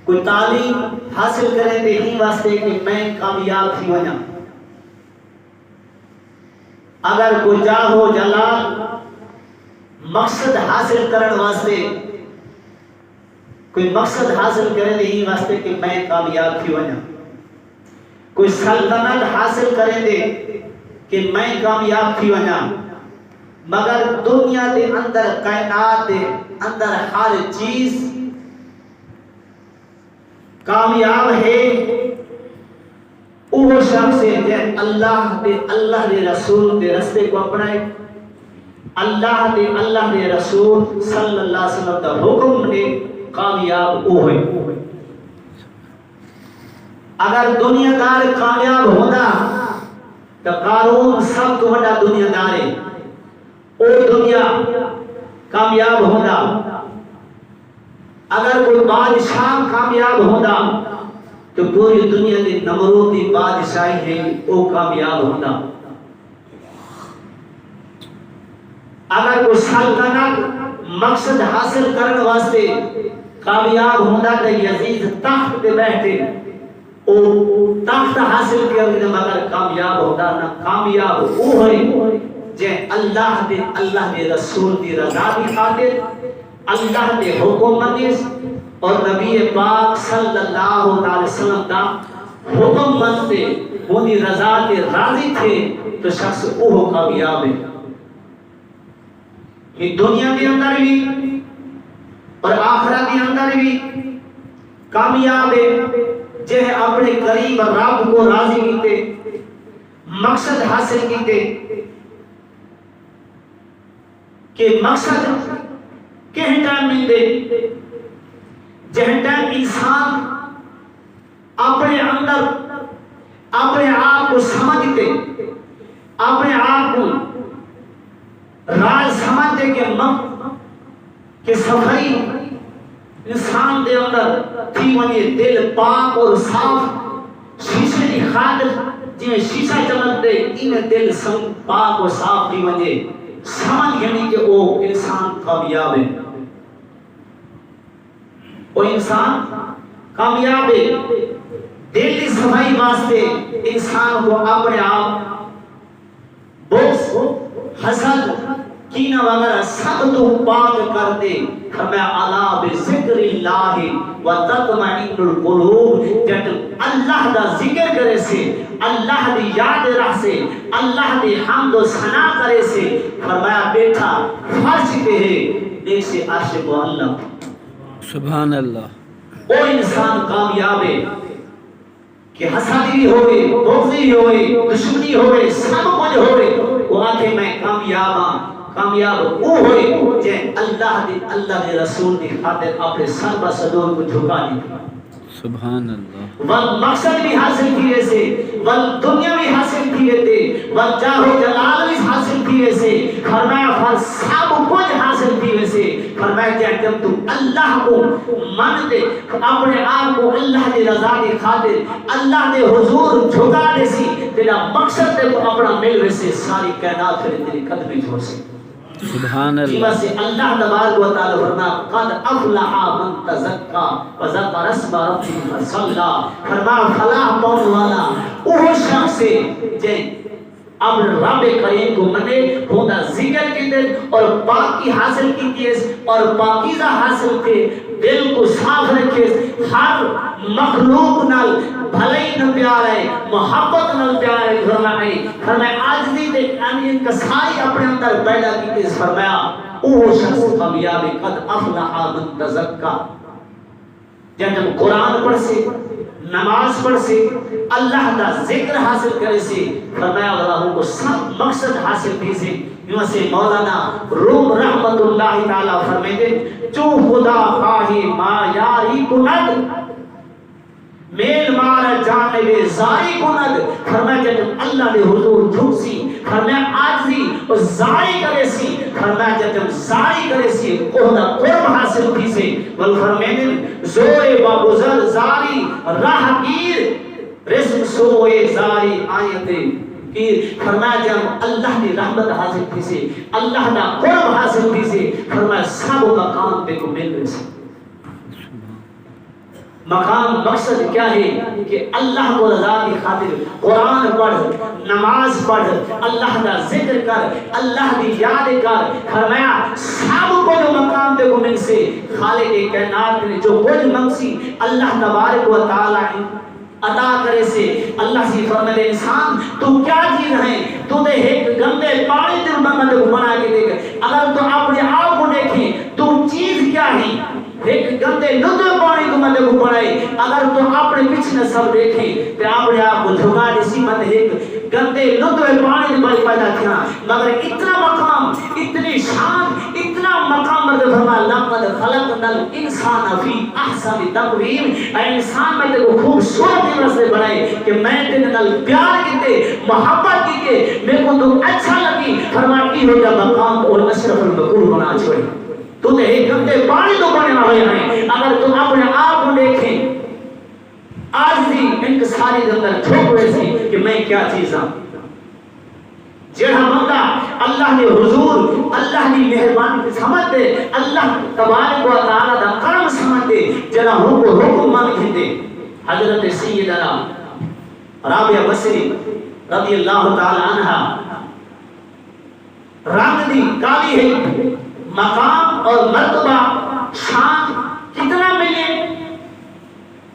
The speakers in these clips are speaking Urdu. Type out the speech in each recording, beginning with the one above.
کوئی تعلیم حاصل کریں دے ہی واسطے کہ میں کامیاب تھی وجہ، اگر کوئی جاہو جلال مقصد حاصل کرن واسطے، کوئی مقصد حاصل کریں دے ہی واسطے کہ میں کامیاب تھی وجہ، کوئی سلطنت حاصل کریں دے کہ میں کامیاب تھی وجہ، مگر دنیا دے اندر کائنات دے اندر ہر چیز کامیاب ہے وہ شخص ہے جو اللہ دے رسول دے رستے کو اپنائے، اللہ دے رسول صلی اللہ علیہ وسلم دا حکم نے کامیاب وہ ہے۔ اگر دنیا دار کامیاب ہونا تو قارون سب تو بڑا دنیا دار ہے، وہ دنیا کامیاب ہونا، اگر کوئی بادشاہ کامیاب ہونا تو پوری دنیا کے نمرودی بادشاہی ہے وہ کامیاب ہونا، اگر کوئی سلطنت مقصد حاصل کرنے واسطے کامیاب ہونا تو یزید تخت پہ بیٹھے وہ تخت حاصل کیا مگر کامیاب ہوتا نہ، کامیاب وہ ہے جے اللہ دے رسول دی رضا دی خاطر، اللہ دے حکم منیس اور نبی پاک صلی اللہ علیہ وسلم دا حکم منتے انہی رضا دے راضی تھے تو شخص وہ کامیاب ہے۔ یہ دنیا کے اندر بھی اور آخرت کے اندر بھی کامیاب ہے جے اپنے قریب رب کو راضی کیتے، مقصد حاصل کیتے کہ مقصد کہیں ٹائم مل دے جہاں ٹائم انسان اپنے اندر اپنے آپ کو سمجھتے، اپنے آپ کو راز سمجھتے کہ صفائی انسان دے اندر تھی ونی دل پاک اور صاف شیشے دی خاطر جی شیشہ چمک دے ان دل پاک اور صاف تھی ونی سمجھ یعنی کہ وہ انسان کامیاب ہے، وہ انسان کامیاب ہے۔ دل کی صفائی واسطے انسان کو اپنے آپ بغض، حسد، کینہ وغیرہ سب تو پاک کر دے۔ فرمایا الا بذکر اللہ وتطمئن القلوب، جب اللہ دا ذکر کرے سے، اللہ دی یاد رہ سے، اللہ دی حمد و ثنا کرے سے، فرمایا بیٹھا فرش پہ ہے دیکھ سے عرش کو اللہ، سبحان اللہ، وہ انسان کامیاب ہے کہ حسدی ہوئے، بغضی ہوئے، دشمنی ہوئے، سب کچھ ہوئے وہ آکھے میں کامیاب ہاں۔ کامیاب وہ ہوئے جے اللہ دے رسول دی خاطر اپنے سر با صدور کو جھکا دی، سبحان اللہ، والمقصد بھی حاصل کیے سے، والدنیا بھی حاصل کیے تھے، والجاہ و جلال بھی حاصل کیے سے، فرمایا سب کچھ حاصل کیے سے، فرمایا کہ جب تم اللہ کو مان دے، اپنے آپ کو اللہ دی رضا دی خاطر اللہ دے حضور جھکا دے سی، تیرا مقصد دے کو اپنا مل ویسے ساری کائنات پھر تیری قدمی چھوڑ سے، سبحان جیوہ اللہ، سے اللہ تبارک و تعالی فرما قد افلح من تزکا وذکر اسم ربہ فصلی، فرما فلاح پاؤں والا وہ شخص ہے جے اب رب کریم کو منے ہوتا ذکر کی دے اور پاکی حاصل کی اور پاکیزہ حاصل کے دل کو صاف رکھے، ہر مخلوق نال بھلائی نہ پیار ہے، محبت نہ پیار ہے، فرمایا عاجزی دے یعنی کسائی اپنے اندر پیدا کی، فرمایا وہ شخص کامیاب ہے۔ قد افلح من تزکا، جب قرآن پڑھ سے، نماز پڑھ سے، اللہ کا ذکر حاصل کرے سے، فرمایا اللہ کو سب مقصد حاصل کی سے۔ یوں سے مولانا روم رحمت اللہ تعالیٰ فرمائے جو خدا خواہی ما یاری کند میل مار جانب زاری کند، فرمایا جب اللہ دے حضور جھک سی، فرمایا عاجزی اور زاری کرے سی، فرمایا جب زاری کرے سی عہدہ قرب حاصل کی سے، بل فرمائے زور با گزر زاری راہ گیر رزق سوئے زاری آیتیں کہ فرمایا جب اللہ نے رحمت حاصل کی سے، اللہ نے قرب حاصل کی سے، فرمایا سب کا کام پہ کو مل رہے سے۔ مقام مقصد کیا ہے کہ اللہ کو رضا کی خاطر قرآن پڑھ، نماز پڑھ، اللہ کا ذکر کر، اللہ کی یاد کر۔ فرمایا سب کو جو مقام دے گمن سے خالق کائنات نے جو کچھ منگسی اللہ تبارک و تعالی عطا کرے سے اللہ سے فرمائے انسان تو کیا چیز ہے، تو دے ایک گندے پانی دل میں بنا کے دے گا۔ اگر تو اپنے آپ کو دیکھیں تو چیز کیا ہے، ایک گندے ندے پانی کو مدد کو پڑھائے۔ اگر تو اپنے پیچھے سب دیکھیں تو اپنے آپ کو جھگا جیسی مت ایک گندے ندے پانی میں پیدا کیا، مگر اتنا مقام، اتنی شان، اتنا مقام مرد فرمایا لقد خلقنا الانسان فی احسن تقویم، اے انسان میں تیرے کو خوبصورت رستے بنائے کہ میں تیرے نال پیار کیتے، محبت کیتے، میرے کو تو اچھا لگی۔ فرمایا کی ہو جا مقام اور اشرف المقبول بنا چھوڑے، تو تے ایک گندے پانی تو بنے ہوئے ہیں۔ اگر تم اپنے آپ کو دیکھیں آج بھی انکساری کے اندر جھوک رہے تھے کہ میں کیا چیز ہوں۔ جہاں بندہ اللہ کے حضور، اللہ کی مہربانی سمجھ دے، اللہ تبارک و تعالی دا کرم سمجھ دے، جہاں حکم مان دے۔ حضرت سیدنا رابعہ بصری رضی اللہ تعالی عنہ رنگ دی کالی ہے، مقام اور مرتبہ شان کتنا ملے۔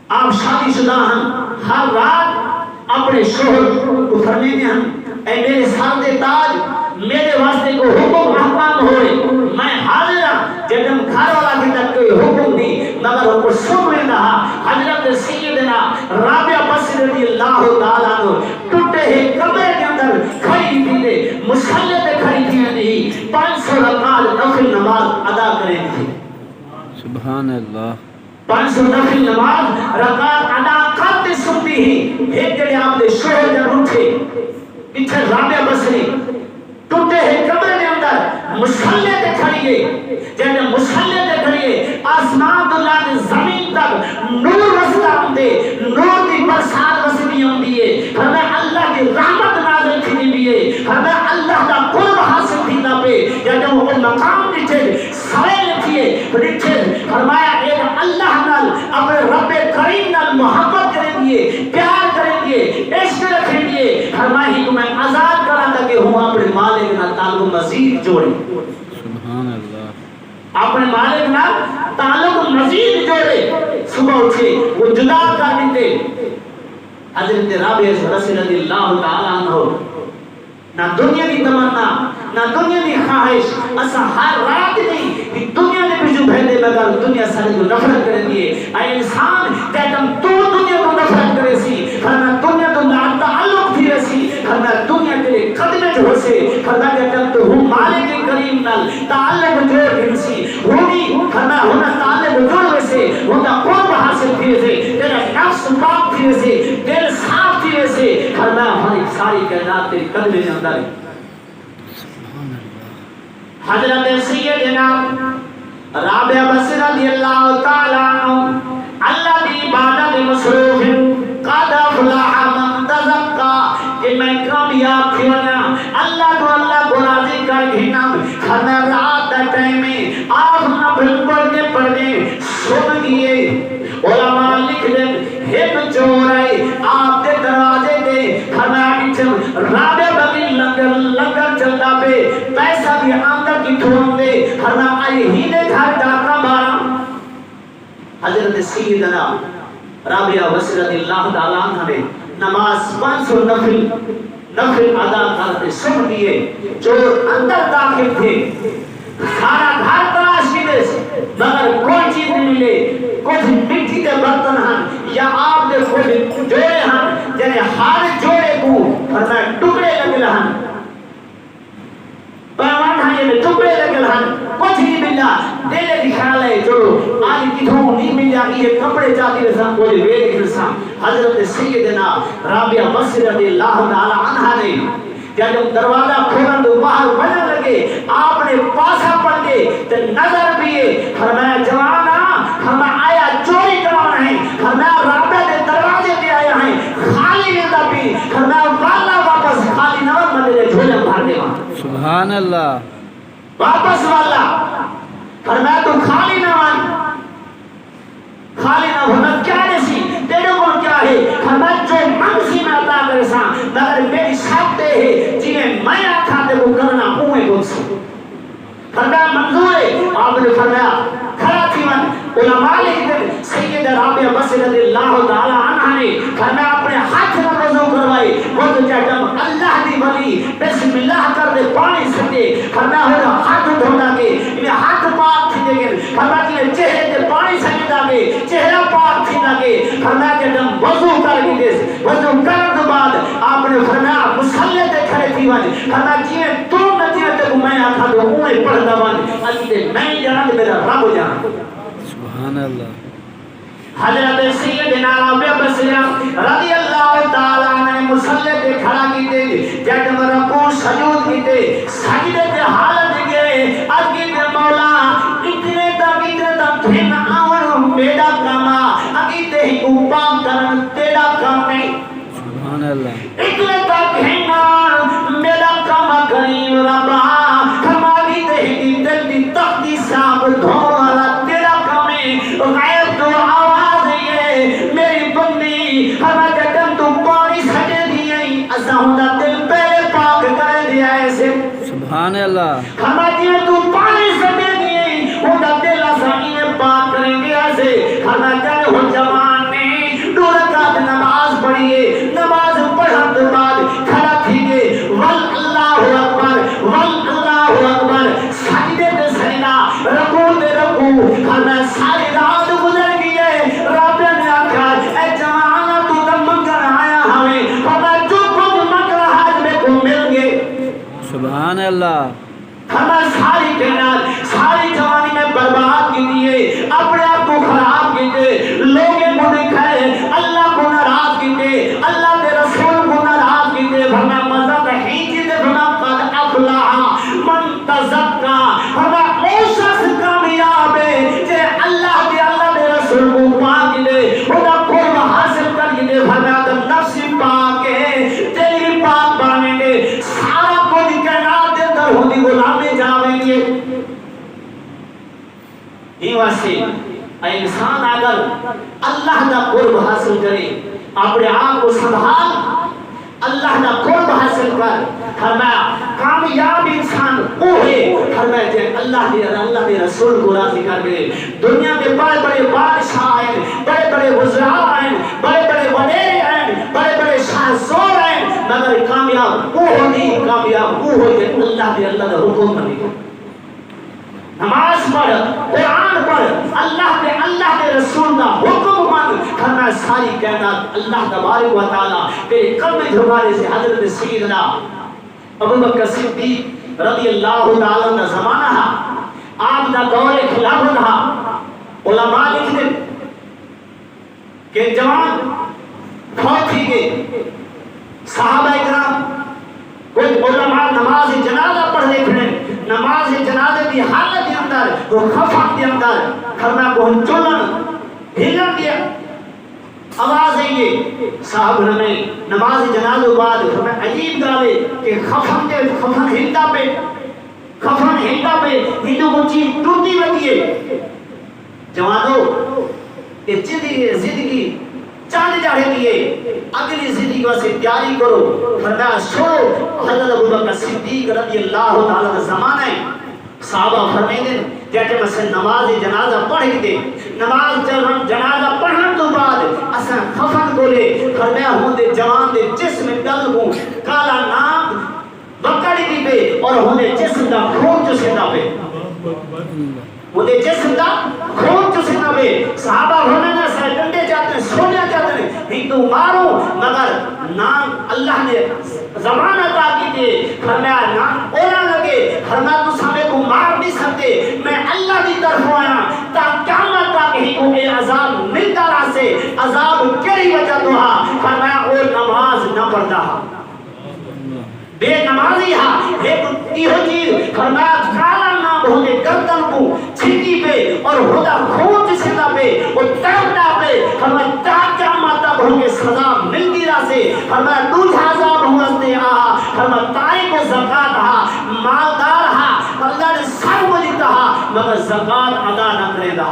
آپ شادی شدہ ہیں، ہر رات اپنے شوہر کو فرمینے ہیں اے میرے سر دے تاج، میرے واسطے کو حکم احکام ہوئے، میں حاضر ہوں۔ جب ہم گھر والا کی تک کوئی حکم دی مگر وہ سن نہیں رہا۔ حضرت سیدنا رابعہ بصری رضی اللہ تعالیٰ عنہ ٹوٹے ہوئے کمرے کے اندر کھڑی تھی دے، مصلی پہ کھڑی تھی نہیں، 500 رکعت نفل نماز ادا کریں تھی۔ سبحان اللہ۔ 500 نفل نماز رکعت ادا کرتے سنتی ہی ایک جڑے آپ نے شوہر جب اٹھے پیچھے رابعہ بصری ٹوٹے ہیں کمرے کے اندر مصلی پہ کھڑی گئی۔ جب مصلی پہ کھڑی گئی آسمان تو لے زمین تک نور رستا ہوندے، نور کی برسات رسنی ہوندی ہے، ہمیں اللہ کی رحمت نازل تھی بھی ہے، ہمیں اللہ کا قرب حاصل تھی نہ پہ۔ جب وہ مقام دیتے سوئے لکھیے فرمایا ایک اللہ نال اپنے رب کریم نال محبت کریں گے، پیار کریں گے، عشق رکھیں گے۔ فرمایا ہی تمہیں آزاد کرا تھا کہ ہوں اپنے مالک نال تعلق مزید جوڑے۔ سبحان اللہ۔ اپنے مالک نال تعلق مزید جوڑے۔ صبح اٹھے وہ جدا کر دیتے۔ حضرت رابعہ بصری رضی اللہ تعالیٰ عنہ نہ دنیا کی تمنا نہ دنیا کی خواہش، اسا ہر رات نہیں دنیا نے بھی جو بھیدے مگر دنیا سارے کو نفرت کر دیئے۔ اے انسان کہتا تو دنیا کو نفرت کرے سی، فرنا دنیا تو نہ تعلق تھی رسی، فرنا دنیا تیرے قدمے جو سے، فرنا کہتا تو ہوں مالک کریم نال تعلق جوڑ گھنسی، ہونی فرنا ہونا تعلق جوڑ ویسے، ہونا قرب حاصل تھی ویسے، تیرا نفس پاک تھی ویسے، دل صاف تھی ویسے، فرنا ہماری ساری کائنات تیری قدمے نے اندر۔ حضرت سیدنا رابعہ بصری رضی اللہ تعالیٰ عنہ اللہ کی عبادت مصروف قد افلح من تزکا کہ میں کامیاب تھی ورنہ اللہ کو راضی کر گھنا۔ ہمیں رات دا ٹائم میں آپ نفل پڑھنے سن گئے۔ علماء لکھ دیں ایک چور آئے آپ کے دروازے دے، ہمیں رابعہ بصری لنگر چلتا پہ پیسہ بھی آمدہ کی تھوڑ دے، ہمیں آئے ہی نے گھر ڈاکہ بارا۔ حضرت سیدنا رابعہ بصری رضی اللہ تعالیٰ عنہ نے نماز 500 نفل ادا کرتے سن دیے۔ جو اندر داخل تھے سارا گھر تلاش کیے مگر کوئی چیز نہیں ملے، کچھ مٹی کے برتن ہیں یا آپ دے کچھ جوڑے ہیں جنہیں ہر جوڑے کو فرمایا ٹکڑے لگے ہیں، پیمان ہیں یہ ٹکڑے لگے ہیں، کچھ نہیں ملا۔ دل کی خیال ہے جو آج کتھوں نہیں مل جاگی یہ کپڑے چاہتی رسان کوئی ویل کی رسان۔ حضرت سیدنا رابعہ بصری رضی اللہ تعالی عنہ نے جب دروازہ کھولن تو باہر بجنے لگے، آپ نے پاسا پڑ کے نظر پیے، فرمایا جوانا ہمیں آیا چوری کرانا ہے، فرمایا رابعہ دے دروازے دے آیا ہیں خالی نہیں پی، فرمایا والا واپس خالی نہ مدے جھولے بھر دے۔ سبحان اللہ۔ واپس والا فرمایا تو خالی نہ مان، خالی نہ ہونا کیا فرمایا منظور ہے. آپ نے فرمایا کھڑا تھی من. علماء لکھتے ہیں سید رابعہ بصری رضی اللہ تعالی عنہ نے فرمایا اپنے ہاتھ نہ وضو کروائی. وہ تو جب اللہ دی ولی بسم اللہ کر دے پانی سکے فرمایا ہو ہاتھ دھونا کے یہ ہاتھ پاک تھی دے گئے. فرمایا کہ چہرے تے پانی سکتا کے چہرہ پاک تھی نہ کے فرمایا جب وضو کر کے وضو کرنے کے بعد آپ نے فرمایا مصلی تے کھڑے تھی ون. فرمایا جی تو نتیجے تے میں آکھا تو اوے پڑھدا ون اتے میں جانا میرا رب جانا. سبحان اللہ. حضرت سیدنا رابعہ بصری رضی اللہ تعالی عنہ نے مصلی تے کھڑا کیتے جب رکوع سجود کیتے سجدے تے حالت گئے اگے تے مولا اتنے تک پھر آور میرا کما اگے تے ہی اوپر کرن تیرا کام نہیں. سبحان اللہ. اتنے تک ہے نا میرا کام کریم ربا ہماری تے ہی دل دی تختی صاحب دھونے والا تیرا کام ہے. غیب تو آواز ہے میری بندی ہمیں جدن تو پانی سجے دیئے اسا ہوندا دل پہلے پاک کر دیا ایسے. سبحان اللہ. ہمیں جی تو پانی سجے دیئے ہوندا دل اسا ہی پاک کر دیا ایسے. ہمیں جن ہو جوان نے دو رکعت نماز پڑھیے نماز پڑھن کے بعد کھڑا تھیے واللہ اکبر واللہ اکبر سجدے تے سجدہ رکوع تے رکوع. ہمیں ساری رات گزر گئی ہے. رابعہ نے آکھا اے جوان تو تے منگن آیا ہمیں ہمیں جو کچھ منگ رہا ہے میں کو مل گئے. سبحان اللہ. ہمیں ساری جنات ساری جوانی میں برباد کی دیئے اپنے آپ کو خراب کی دے لوگیں کو دکھائے اللہ کو ناراض کی دے اللہ کے رسول کو ناراض کی دے. ہمیں مزہ نہیں کی دے ہمیں قد افلاح من تزکا. ہمیں او شخص کامیاب ہے کہ اللہ کے رسول کو پاک دے خدا قرب حاصل کر کے دے. ہمیں نفس پاک ہے تیری پاک بانے دے سارا کچھ کائنات دے در ہوتی غلامی جاویں گے. یہ واسطے انسان اگر اللہ کا قرب حاصل کرے اپنے آپ کو سنبھال اللہ کا قرب حاصل کر فرمایا کامیاب انسان وہ ہے فرمایا کہ اللہ کے رسول کو راضی کر دے. دنیا میں بڑے بڑے بادشاہ ہیں بڑے بڑے وزراء ہیں بڑے بڑے وزیر ہیں بڑے بڑے شاہزور ہیں مگر کامیاب وہ نہیں کامیاب وہ ہے کہ اللہ کا حکم مانے. نماز پڑھ قرآن پڑھ اللہ کے رسول کا حکم مان. فرمایا ساری کائنات اللہ تبارک و تعالی تیرے قدم جھکانے سے. حضرت سیدنا ابو بکر صدیق رضی اللہ تعالی عنہ زمانہ ہے آپ کا دور خلافت ہے. علماء لکھتے کہ جوان فوت ہی گئے صحابہ اکرام کوئی علماء نماز جنازہ پڑھ رہے تھے. نماز جنازے کی حالت کے اندر وہ خفن کے اندر فرمایا کو چلن ہلن دیا آواز ہے یہ صاحب نے نماز جنازے بعد فرمایا عجیب گالے کہ خفن ہلتا پہ ہندو کو چیز ٹوٹی رہتی ہے. جوانوں یہ زندگی چاند جاڑے دیئے اگلی زندگی واسے تیاری کرو. فرمایا چھوڑو. حضرت ابو بکر صدیق رضی اللہ تعالیٰ کا زمانہ ہے. صحابہ فرمائیں دیں جیسے مثلا نماز جنازہ پڑھ دے نماز جنازہ پڑھن تو بعد اساں خفن کو لے فرمایا ہوندے جوان دے جسم دل کو کالا ناک بکڑی دی پہ اور ہوندے جسم دا خون چسندا پہ ہوندے جسم دا خون چسندا پہ. صحابہ فرمائیں اساں ڈنڈے جاتے ہیں سونے جاتے ہیں ہندو مارو مگر نام اللہ نے زمان عطا کی دے. فرمایا نام اولا لگے فرمایا تو سامنے کو مار نہیں سکتے میں اللہ کی طرف آیا تا قیامت تک ہی کو یہ عذاب ملتا رہا سے. عذاب کیری وجہ تو ہا فرمایا وہ نماز نہ پڑھتا بے نمازی ہا ایک یہ چیز فرمایا کالا نام ہونے گردن کو چھٹی پہ اور خدا خون جسنا پہ وہ تڑپتا پہ فرمایا تا قیامت تک ہوں سزا ملتی رہا سے. فرمایا دوسرا عذاب ہوتے آہا فرمایا تائی کو زکاة ہا مالدار ہا اللہ نے سب کو دیتا ہا مگر زکاة ادا نہ کرے دا.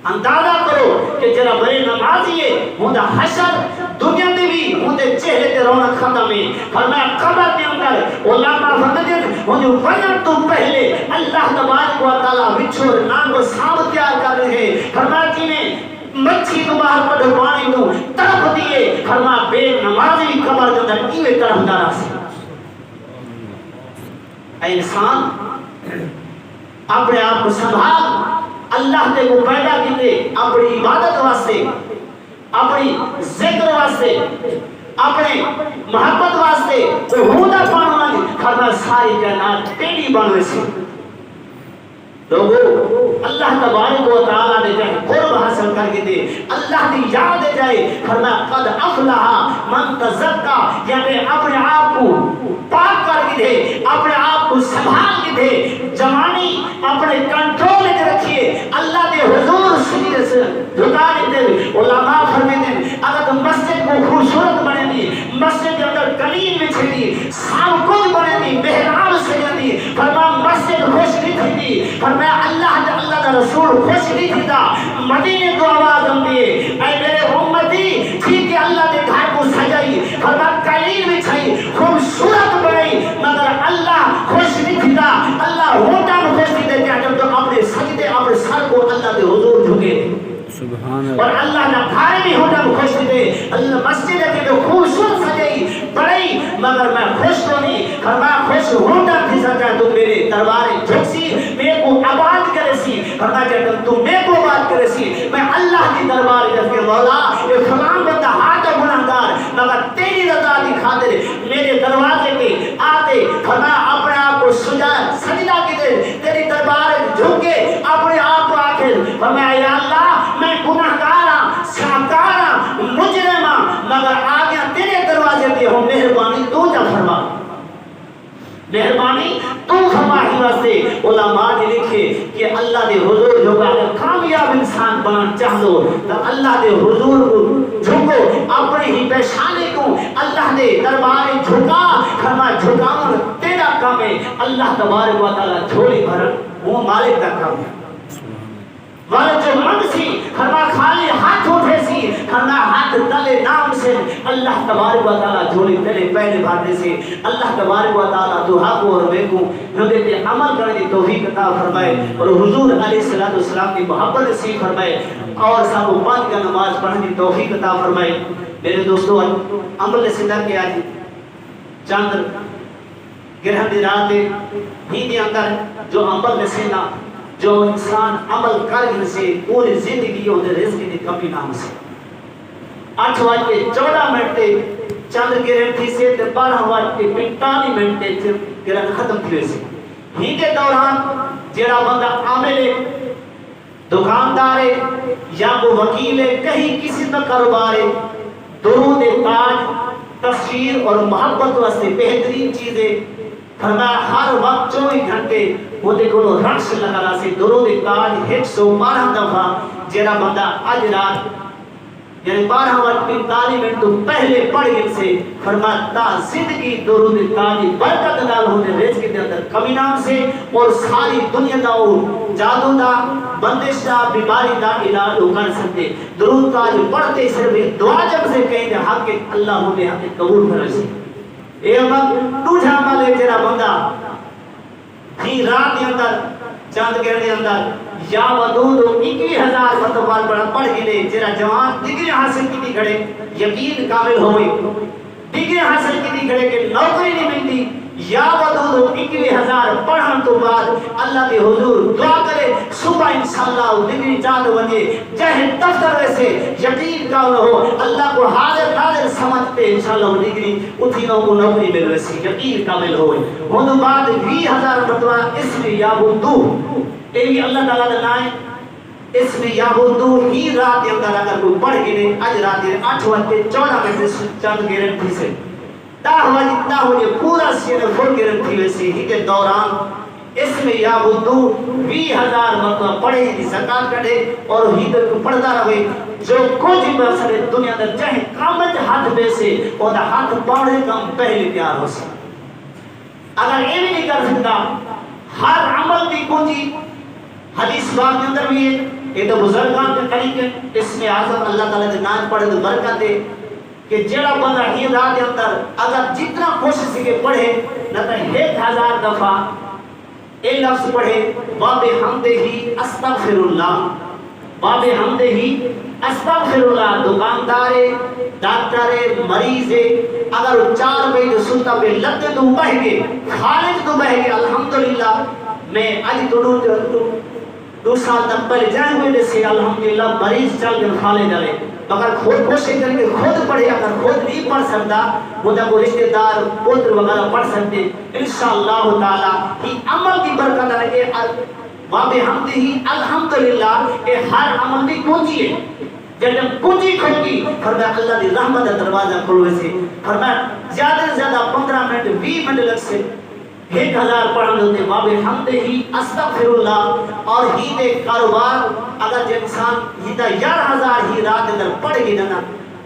اندازہ کرو کہ جرا بڑے نمازی ہے ہوندہ حشر دنیا دے بھی ہوندے چہرے تے رونق ختم ہے. فرمایا قبر کے اندر علماء فرماتے ہیں وہ جو وجہ تو پہلے اللہ تبارک و تعالیٰ وچھو نام کو سام تیار کر رہے ہیں فرمایا کہ نے مچھی تو باہر پڑھ پانی تو طرف دیئے فرمایا بے نمازی قبر جو در ایوے طرف دارا سے اے انسان اپنے آپ کو سنبھال اللہ تے کو پیدا کیتے اپنی عبادت واسطے اپنی ذکر واسطے اپنے محبت واسطے عہدہ پانے والی فرمایا ساری کائنات تیری بنوے سے لوگو اللہ تبارک و تعالیٰ نے جائے قرب حاصل کر کے دے اللہ نے یاد دے جائے فرمایا قد افلح من تزکا یعنی اپنے آپ کو پاک کر کے دے اپنے آپ کو سنبھال کے دے جوانی اپنے کنٹرول کے رکھیے اللہ دے حضور سجدے سے جھکانے دے علماء فرماتے ہیں اگر تم مسجد کو خوبصورت بنے دی مسجد کے اندر قلیم میں چھڑی سب کچھ بنے دی محراب سجا دی فرمایا مسجد خوش نہیں تھی فرمایا اللہ دا رسول خوش نہیں تھا مدینے کو آواز ہم دیے اے میرے امتی ٹھیک ہے اللہ نے گھر کو سجائی فرمایا قلیم میں چھائی خوبصورت بنائی مگر اللہ خوش نہیں تھا اللہ ہوتا خوش نہیں دیتے جب تو اپنے سجدے اپنے سر کو اللہ دے حضور جھکے سبحان اللہ اور اللہ نہ گھر بھی ہوتا خوش دے اللہ مسجد کے تو خوبصورت سجائی بڑی مگر میں خوش تو نہیں فرمایا خوش ہوتا تھی سکتا تو میرے دربار جھک سی میرے کو آباد کرے سی فرمایا کہ تم میرے کو آباد کرے سی میں اللہ کی دربار جب کہ مولا یہ فلان بندہ ہاتھ گناہگار مگر تیری رضا کی خاطر میرے دروازے پہ آتے فرمایا اپنے آپ کو سجدہ کی دے تیری دربار جھک کے اپنے آپ کو آخر فرمایا یا اللہ میں گناہگارا ساکارا مجرمہ مگر آگیا تیرے دروازے پہ ہوں مہربانی تو جا فرما مہربانی تو فرمائی واسطے علماء نے لکھے کہ اللہ دے حضور جو اگر کامیاب انسان بننا چاہ دو تو اللہ دے حضور کو جھکو اپنے ہی پیشانے کو اللہ دے دربار جھکا فرمایا جھکاؤں تیرا کام ہے اللہ تبارک و تعالیٰ جھولی بھرن وہ مالک کا کام ہے والے جو منگ سی فرمایا خالی ہاتھ اٹھے سی فرمایا ہاتھ تلے نام سے اللہ تبارک و تعالیٰ جھولی تلے پہلے بھارنے سے اللہ تبارک و تعالیٰ دعا کو اور بے کو ہمیں عمل کرنے کی توفیق عطا فرمائے اور حضور علیہ السلام کی محبت نصیب فرمائے اور سب پانچ کا نماز پڑھنے کی توفیق عطا فرمائے میرے دوستو عمل سندہ کے آج چاند گرہن دی رات ہی دی اندر جو عمل نسینا جو انسان عمل کرنے سے پوری زندگی ہوتے رزق کی کمی نام سے 8:14 تے چند گرہن تھی سے 12:45 تے گرہن ختم تھی سے ہی کے دوران جیڑا بندہ عامل ہے دکاندار ہے یا وہ وکیل ہے کہیں کسی نہ کاروبار ہے درود تاج تفسیر اور محبت واسطے بہترین چیزیں فرمایا ہر وقت 24 گھنٹے وہ دیکھو رقص لگا رہا سے درود تاج 112 دفعہ جیڑا بندہ آج رات یعنی 12:45 تو پہلے پڑھ گئے سے فرمایا تا زندگی درود تاج برکت نال ہونے رزق کے اندر کمی نام سے اور ساری دنیا دا جادو دا بندش دا بیماری دا علاج کر سکتے درود تاج پڑھتے صرف دعا جب سے کہیں دے حق اللہ ہونے حق قبول کر سی اے وقت تو جھاما لے تیرا بندہ ہی رات کے اندر چاند گرہن کے اندر یا ودود 21,000 مرتبہ پڑھ گئے جرا جوان ڈگری حاصل کی تھی کھڑے یقین کامل ہوئی ڈگری حاصل کی تھی کھڑے کہ نوکری نہیں ملتی یا ودود 21,000 پڑھن تو بعد اللہ کے حضور دعا کرے صبح انشاءاللہ ڈگری چاند بنے چاہے دفتر ویسے یقین کامل ہو اللہ کو حاضر ناظر سمجھتے انشاءاللہ ڈگری اتھینوں کو نوکری مل ویسی یقین کامل ہوئے وہ تو بعد 20,000 مرتبہ اسم یابندو اے بھی اللہ تعالیٰ کا نام ہے اسم یابندو ہی رات کے اندر اگر کوئی پڑھ گئے آج رات 8:14 چاند گرہن تھی سے داہوجی پورا سین فل گرہن تھی ویسی ہی کے دوران اسم یابندو 20,000 مرتبہ پڑھے ہی زکاة کڑے اور ہی در کو پڑھتا رہے جو کچھ مسئلے دنیا در چاہے کامت ہاتھ بے سے اور دا ہاتھ پڑھے کم پہلے تیار ہو سکتا اگر یہ بھی نہیں کر سکتا ہر عمل کی کنجی حدیث باب کے اندر بھی ہے یہ تو بزرگان کے طریقے اس میں اعظم اللہ تعالیٰ کے نام پڑھے تو برکت دے کہ جڑا بندہ ہی رات کے اندر اگر جتنا کوشش کے پڑھے نہ تو 1000 دفعہ اے لفظ پڑھے باب حمد ہی استغفر اللہ، باب حمد ہی استغفر اللہ، دکاندار ڈاکٹر مریض اگر 4 بجے سلطہ پہ لگتے تو بہ گئے خالد تو بہ گئے الحمدللہ میں آج تو دو سال تک پہلے جائے ہوئے سے الحمدللہ مریض چل کر خالد جائے مگر خود کوشش کر کے خود پڑھے، اگر خود نہیں پڑھ سکتا مجھے کوئی رشتہ دار پتر وغیرہ پڑھ سکتے انشاءاللہ تعالی یہ عمل کی برکت ہے کہ باب حمد ہی الحمدللہ کہ ہر عمل میں کنجی ہے، جب کنجی کھل گئی فرمایا اللہ دی رحمت کا دروازہ کھلوے سے، فرمایا زیادہ سے زیادہ 15 منٹ 20 منٹ لگ سے 1000 پڑھنے ہوتے باب حمد ہی استغفر اللہ، اور ہی دے کاروبار اگر جو انسان ہی دا 11000 ہی رات اندر پڑھ گئی نا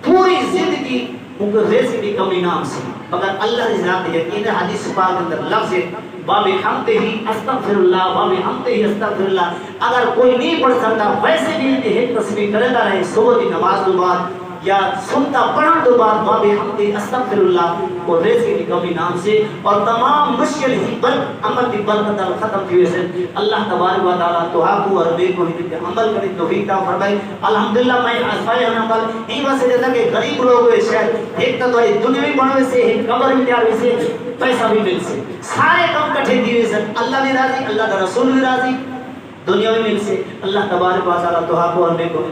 پوری زندگی مگر ریزق کی کمی نام سے، مگر اللہ کی ذات یقین حدیث پاک اندر لفظ ہے باب حمد ہی استغفر اللہ، باب حمد ہی استغفر اللہ، اگر کوئی نہیں پڑھ سکتا ویسے بھی ایک تسبیح کرتا رہے صبح کی نماز کے بعد یا سنتا پڑھن تو بعد باب حمد ہی استغفر اللہ اور رزق کی کمی نام سے، اور تمام مشکل ہی بل عمل کی برکت ختم کی وجہ سے اللہ تبارک و تعالی تو آپ کو اور بے کو ہی عمل کرنے توفیق عطا فرمائے۔ الحمدللہ میں اسفائے عمل ہی واسطے دیتا کہ غریب لوگ ہوئے شاید ایک تو دنیاوی بنوے سے ایک قبر بھی تیار ہوئے سے پیسہ بھی مل سے سارے کم کٹھے دیئے سے اللہ بھی راضی اللہ کا رسول بھی راضی دنیا میں مل سے اللہ تبارک و تعالی تو آپ کو اور بے کو